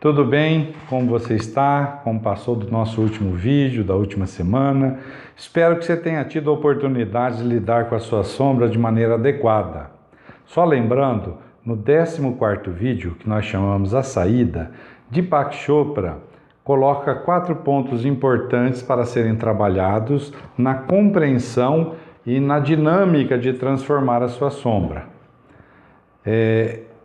Tudo bem? Como você está? Como passou do nosso último vídeo, da última semana? Espero que você tenha tido a oportunidade de lidar com a sua sombra de maneira adequada. Só lembrando, no 14º vídeo, que nós chamamos A Saída, Deepak Chopra coloca 4 pontos importantes para serem trabalhados na compreensão e na dinâmica de transformar a sua sombra.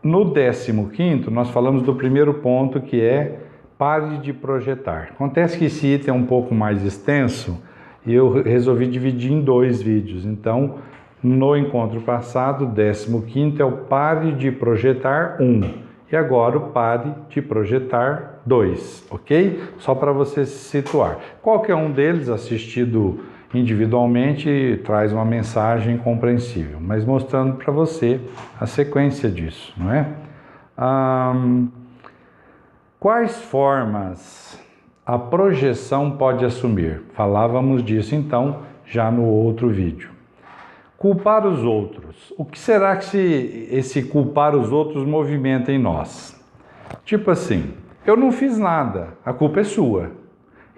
No 15º, nós falamos do primeiro ponto, que é pare de projetar. Acontece que esse item é um pouco mais extenso e eu resolvi dividir em 2 vídeos. Então, no encontro passado, o 15º é o pare de projetar 1. E agora o pare de projetar 2, ok? Só para você se situar. Qualquer um deles, assistido individualmente, traz uma mensagem compreensível, mas mostrando para você a sequência disso, não é? Quais formas a projeção pode assumir? Falávamos disso então já no outro vídeo. Culpar os outros. O que será que esse culpar os outros movimenta em nós? Tipo assim, eu não fiz nada, a culpa é sua.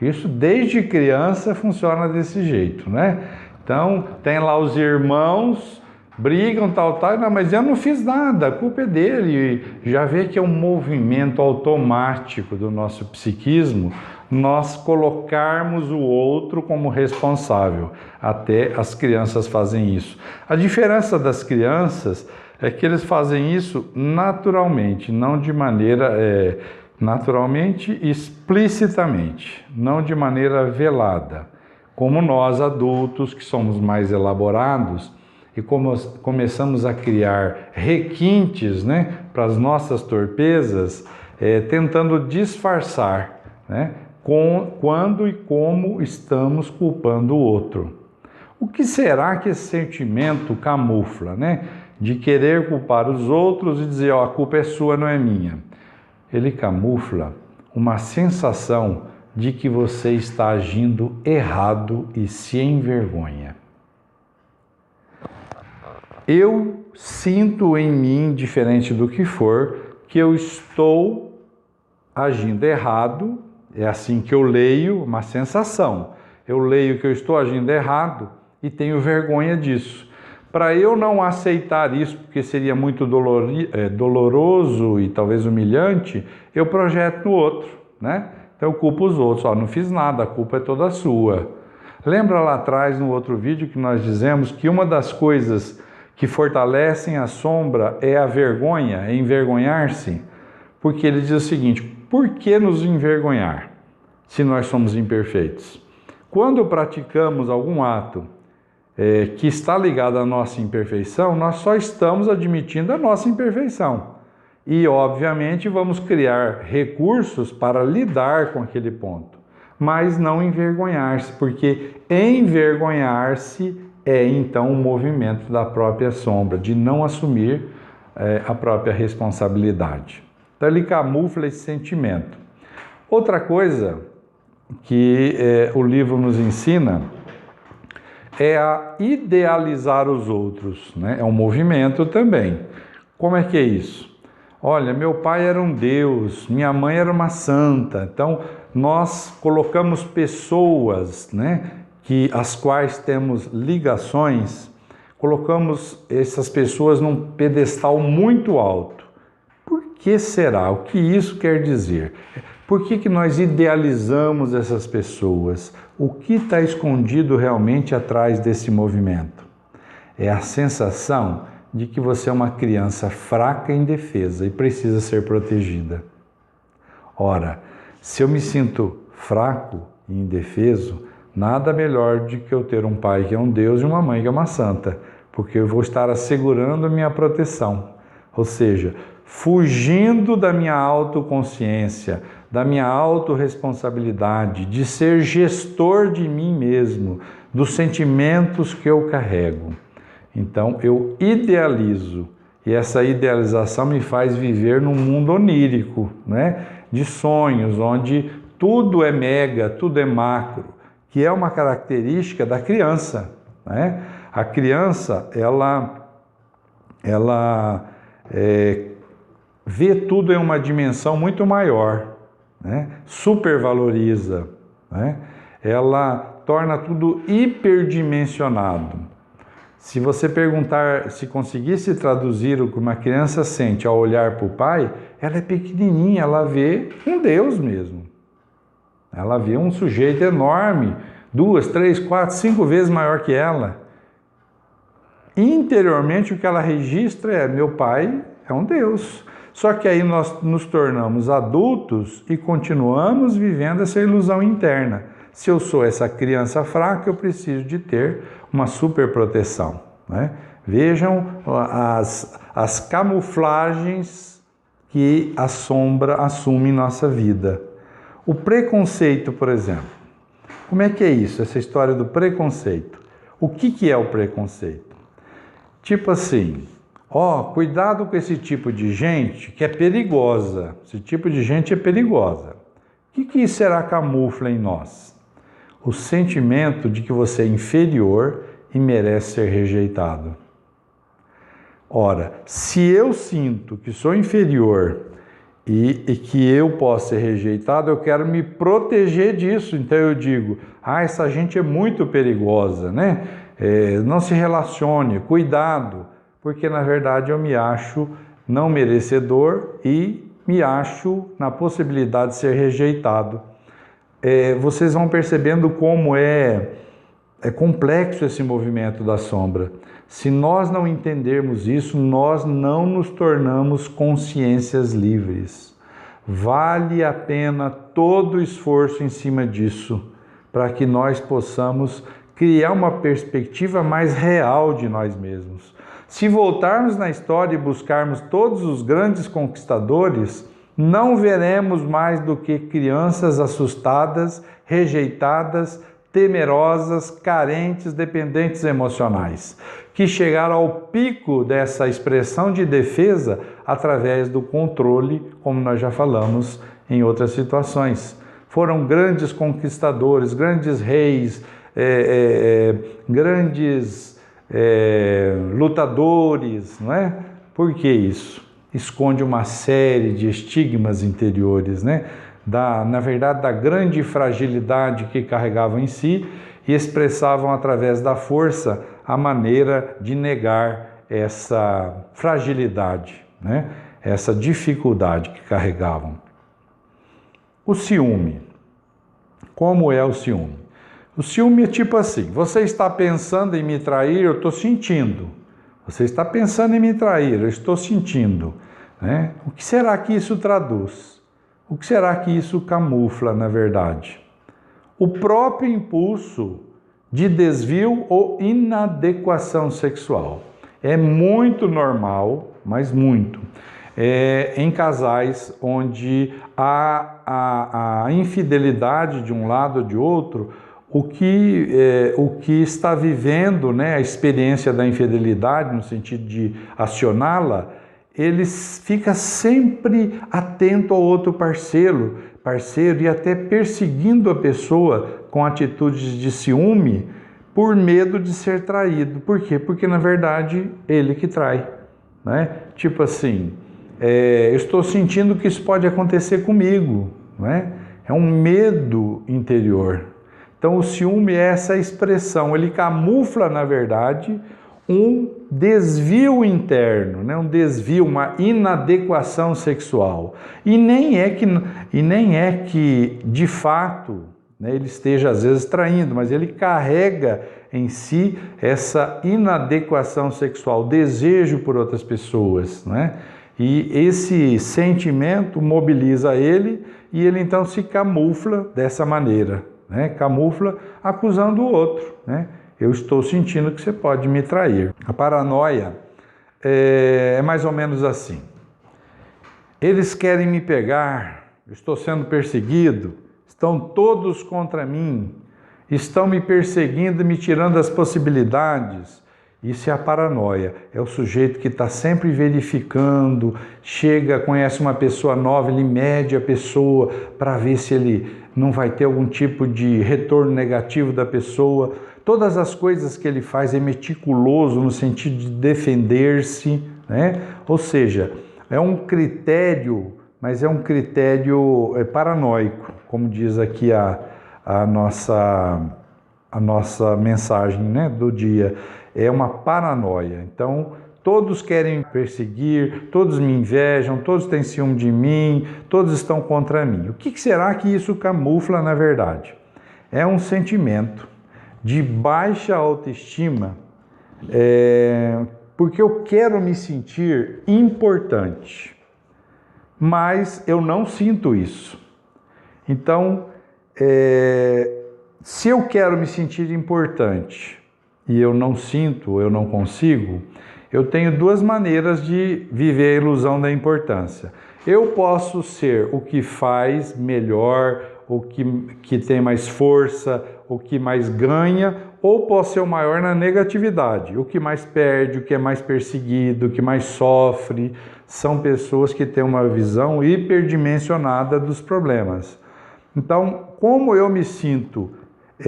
Isso desde criança funciona desse jeito, né? Então, tem lá os irmãos, brigam, tal, não, mas eu não fiz nada, a culpa é dele. E já vê que é um movimento automático do nosso psiquismo, nós colocarmos o outro como responsável. Até as crianças fazem isso. A diferença das crianças é que eles fazem isso naturalmente, não de maneira... naturalmente e explicitamente, não de maneira velada, como nós adultos que somos mais elaborados e como começamos a criar requintes, né, para as nossas torpezas, tentando disfarçar, né, quando e como estamos culpando o outro. O que será que esse sentimento camufla, né, de querer culpar os outros e dizer, a culpa é sua, não é minha? Ele camufla uma sensação de que você está agindo errado e se envergonha. Eu sinto em mim, diferente do que for, que eu estou agindo errado, é assim que eu leio, uma sensação. Eu leio que eu estou agindo errado e tenho vergonha disso. Para eu não aceitar isso, porque seria muito doloroso e talvez humilhante, eu projeto no outro, né? Então eu culpo os outros, não fiz nada, a culpa é toda sua. Lembra lá atrás, no outro vídeo, que nós dizemos que uma das coisas que fortalecem a sombra é a vergonha, é envergonhar-se? Porque ele diz o seguinte, por que nos envergonhar se nós somos imperfeitos? Quando praticamos algum ato que está ligado à nossa imperfeição, nós só estamos admitindo a nossa imperfeição. E, obviamente, vamos criar recursos para lidar com aquele ponto. Mas não envergonhar-se, porque envergonhar-se é, então, um movimento da própria sombra, de não assumir a própria responsabilidade. Então, ele camufla esse sentimento. Outra coisa que o livro nos ensina é a idealizar os outros, né? É um movimento também. Como é que é isso? Olha, meu pai era um deus, minha mãe era uma santa. Então, nós colocamos pessoas, né, as quais temos ligações, colocamos essas pessoas num pedestal muito alto. Por que será? O que isso quer dizer? Por que nós idealizamos essas pessoas? O que está escondido realmente atrás desse movimento? É a sensação de que você é uma criança fraca e indefesa e precisa ser protegida. Ora, se eu me sinto fraco e indefeso, nada melhor do que eu ter um pai que é um Deus e uma mãe que é uma santa, porque eu vou estar assegurando a minha proteção. Ou seja, fugindo da minha autoconsciência, da minha autorresponsabilidade, de ser gestor de mim mesmo, dos sentimentos que eu carrego. Então, eu idealizo, e essa idealização me faz viver num mundo onírico, né? De sonhos, onde tudo é mega, tudo é macro, que é uma característica da criança, né? A criança, ela vê tudo em uma dimensão muito maior, né? Supervaloriza, né? Ela torna tudo hiperdimensionado. Se você perguntar, se conseguisse traduzir o que uma criança sente ao olhar para o pai, ela é pequenininha, ela vê um Deus mesmo. Ela vê um sujeito enorme, 2, 3, 4, 5 vezes maior que ela. Interiormente o que ela registra é: meu pai é um Deus. Só que aí nós nos tornamos adultos e continuamos vivendo essa ilusão interna. Se eu sou essa criança fraca, eu preciso de ter uma superproteção, né? Vejam as camuflagens que a sombra assume em nossa vida. O preconceito, por exemplo. Como é que é isso, essa história do preconceito? O que é o preconceito? Tipo assim, cuidado com esse tipo de gente que é perigosa. Esse tipo de gente é perigosa. O que será camufla em nós? O sentimento de que você é inferior e merece ser rejeitado. Ora, se eu sinto que sou inferior e que eu posso ser rejeitado, eu quero me proteger disso. Então eu digo: essa gente é muito perigosa, né? Não se relacione, cuidado, porque na verdade eu me acho não merecedor e me acho na possibilidade de ser rejeitado. Vocês vão percebendo como é complexo esse movimento da sombra. Se nós não entendermos isso, nós não nos tornamos consciências livres. Vale a pena todo o esforço em cima disso, para que nós possamos criar uma perspectiva mais real de nós mesmos. Se voltarmos na história e buscarmos todos os grandes conquistadores, não veremos mais do que crianças assustadas, rejeitadas, temerosas, carentes, dependentes emocionais, que chegaram ao pico dessa expressão de defesa através do controle, como nós já falamos em outras situações. Foram grandes conquistadores, grandes reis, grandes lutadores, não é? Por que isso? Esconde uma série de estigmas interiores, né? Na verdade, da grande fragilidade que carregavam em si e expressavam através da força a maneira de negar essa fragilidade, né? Essa dificuldade que carregavam. O ciúme. Como é o ciúme? O ciúme é tipo assim: você está pensando em me trair, eu estou sentindo. Você está pensando em me trair, eu estou sentindo, né? O que será que isso traduz? O que será que isso camufla, na verdade? O próprio impulso de desvio ou inadequação sexual. É muito normal, mas muito, em casais onde há a infidelidade de um lado ou de outro. O que está vivendo, né, a experiência da infidelidade, no sentido de acioná-la, ele fica sempre atento ao outro parceiro e até perseguindo a pessoa com atitudes de ciúme por medo de ser traído. Por quê? Porque na verdade ele que trai, né? Tipo assim, eu estou sentindo que isso pode acontecer comigo, né? É um medo interior. Então o ciúme é essa expressão, ele camufla na verdade um desvio interno, né? Um desvio, uma inadequação sexual. E nem é que de fato, né, ele esteja às vezes traindo, mas ele carrega em si essa inadequação sexual, desejo por outras pessoas, né? E esse sentimento mobiliza ele e ele então se camufla dessa maneira, né? Camufla acusando o outro, né? Eu estou sentindo que você pode me trair. A paranoia é mais ou menos assim. Eles querem me pegar, eu estou sendo perseguido, estão todos contra mim, estão me perseguindo, me tirando as possibilidades. Isso é a paranoia, é o sujeito que está sempre verificando, chega, conhece uma pessoa nova, ele mede a pessoa para ver se ele não vai ter algum tipo de retorno negativo da pessoa. Todas as coisas que ele faz é meticuloso no sentido de defender-se, né? Ou seja, é um critério, mas é um critério paranoico, como diz aqui a nossa mensagem, né, do dia. É uma paranoia. Então, todos querem perseguir, todos me invejam, todos têm ciúme de mim, todos estão contra mim. O que será que isso camufla na verdade? É um sentimento de baixa autoestima, porque eu quero me sentir importante, mas eu não sinto isso. Então, se eu quero me sentir importante e eu não sinto, eu não consigo, eu tenho duas maneiras de viver a ilusão da importância. Eu posso ser o que faz melhor, o que tem mais força, o que mais ganha, ou posso ser o maior na negatividade, o que mais perde, o que é mais perseguido, o que mais sofre. São pessoas que têm uma visão hiperdimensionada dos problemas. Então, como eu me sinto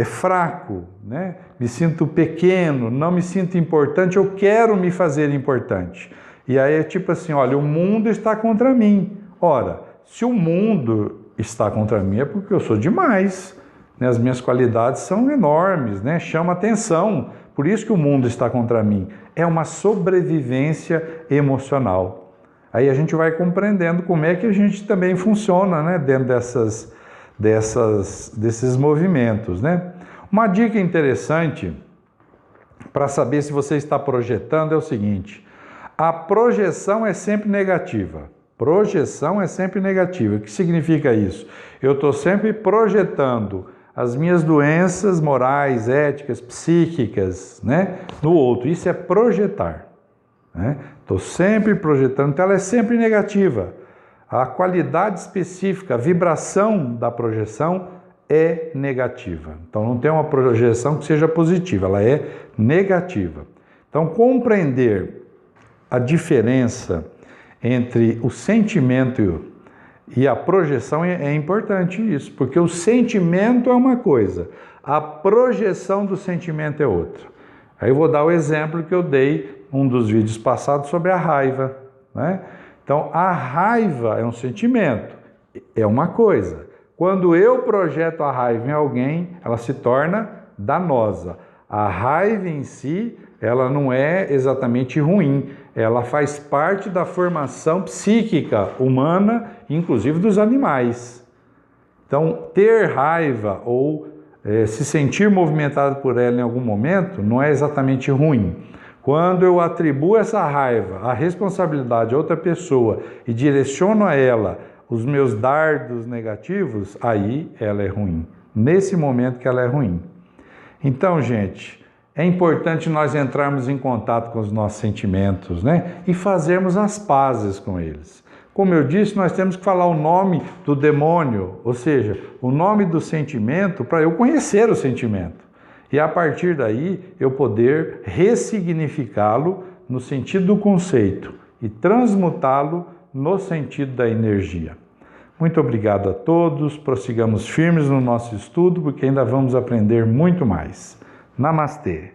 fraco, né? Me sinto pequeno, não me sinto importante, eu quero me fazer importante. E aí é tipo assim, olha, o mundo está contra mim. Ora, se o mundo está contra mim é porque eu sou demais, né? As minhas qualidades são enormes, né? Chama atenção, por isso que o mundo está contra mim. É uma sobrevivência emocional. Aí a gente vai compreendendo como é que a gente também funciona, né? Dentro desses movimentos, né? Uma dica interessante para saber se você está projetando é o seguinte: a projeção é sempre negativa. Projeção é sempre negativa. O que significa isso? Eu estou sempre projetando as minhas doenças morais, éticas, psíquicas, né, no outro. Isso é projetar, né? Estou sempre projetando, então ela é sempre negativa. A qualidade específica, a vibração da projeção é negativa. Então não tem uma projeção que seja positiva, ela é negativa. Então compreender a diferença entre o sentimento e a projeção é importante isso, porque o sentimento é uma coisa, a projeção do sentimento é outra. Aí eu vou dar o exemplo que eu dei em um dos vídeos passados sobre a raiva, né? Então, a raiva é um sentimento, é uma coisa. Quando eu projeto a raiva em alguém, ela se torna danosa. A raiva em si, ela não é exatamente ruim, ela faz parte da formação psíquica humana, inclusive dos animais. Então, ter raiva ou se sentir movimentado por ela em algum momento não é exatamente ruim. Quando eu atribuo essa raiva, a responsabilidade a outra pessoa e direciono a ela os meus dardos negativos, aí ela é ruim. Nesse momento que ela é ruim. Então, gente, é importante nós entrarmos em contato com os nossos sentimentos, né? E fazermos as pazes com eles. Como eu disse, nós temos que falar o nome do demônio, ou seja, o nome do sentimento para eu conhecer o sentimento. E a partir daí eu poder ressignificá-lo no sentido do conceito e transmutá-lo no sentido da energia. Muito obrigado a todos, prossigamos firmes no nosso estudo porque ainda vamos aprender muito mais. Namastê!